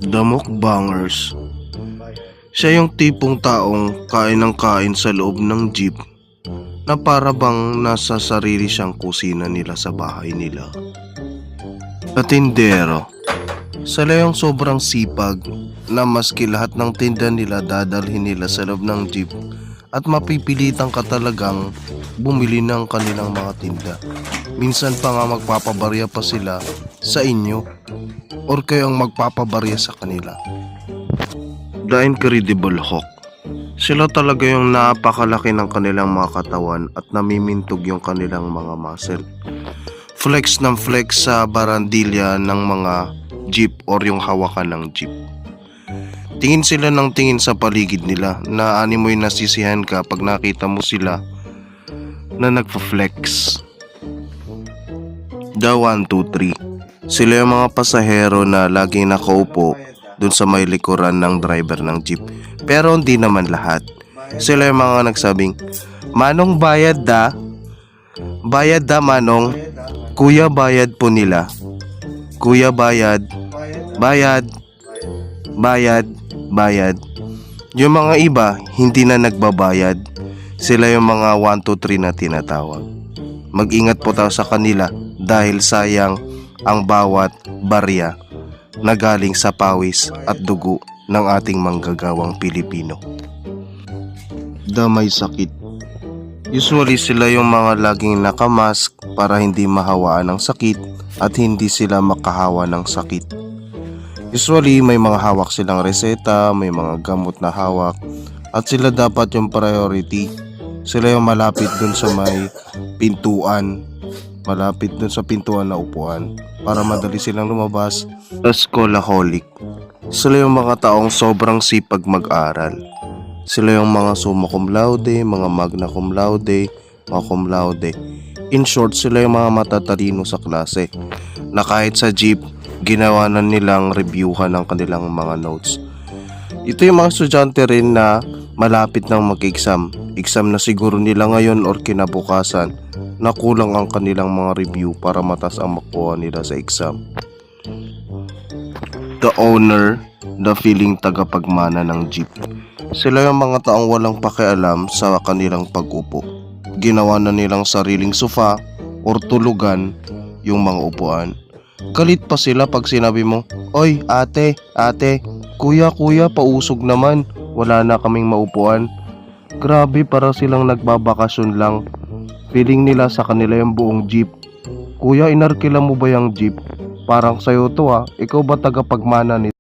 The Mukbangers. Siya yung tipong taong kain ng kain sa loob ng jeep na para bang nasa sarili siyang kusina nila sa bahay nila. Tindero. Sila yung sobrang sipag na maski lahat ng tinda nila dadalhin nila sa loob ng jeep at mapipilitan ka talagang bumili ng kanilang mga tinda. Minsan pa nga magpapabarya pa sila sa inyo or kayo ang magpapabarya sa kanila. The Incredible Hulk. Sila talaga yung napakalaki ng kanilang mga katawan at namimintog yung kanilang mga muscle. Flex ng flex sa barandilya ng mga jeep or yung hawakan ng jeep. Tingin sila ng tingin sa paligid nila na animoy nasisihan ka pag nakita mo sila na nagpa-flex. The 123. Sila yung mga pasahero na laging nakaupo dun sa may likuran ng driver ng jeep. Pero hindi naman lahat. Sila yung mga nagsabing, "Manong bayad da. Bayad da manong. Kuya bayad po nila. Kuya bayad. Bayad. Bayad. Bayad." Yung mga iba hindi na nagbabayad. Sila yung mga 123 na tinatawag. Mag-ingat po tayo sa kanila dahil sayang ang bawat barya na galing sa pawis at dugo ng ating manggagawang Pilipino. May sakit. Usually sila yung mga laging nakamask para hindi mahawaan ng sakit at hindi sila makahawa ng sakit. Usually may mga hawak silang reseta, may mga gamot na hawak at sila dapat yung priority. Sila yung malapit dun sa may pintuan, malapit dun sa pintuan na upuan para madali silang lumabas. Eskolaholic. Sila yung mga taong sobrang sipag mag-aral. Sila yung mga summa cum laude, mga magna cum laude, mga cum laude. In short, sila yung mga matatalino sa klase na kahit sa jeep, ginawa na nilang reviewhan ng kanilang mga notes. Ito yung mga estudyante rin na malapit nang mag-exam. Exam na siguro nila ngayon or kinabukasan na kulang ang kanilang mga review para matas ang makuha nila sa exam. The owner, the feeling tagapagmana ng jeep. Sila yung mga taong walang pakialam sa kanilang pag-upo. Ginawa na nilang sariling sofa or tulugan yung mga upuan. Galit pa sila pag sinabi mo, "Oy, ate, ate, kuya, pausog naman. Wala na kaming maupuan." Grabe, para silang nagbabakasyon lang. Feeling nila sa kanila yung buong jeep. "Kuya, inarkila mo ba yung jeep? Parang sayo to ah. Ikaw ba tagapagmana nito?"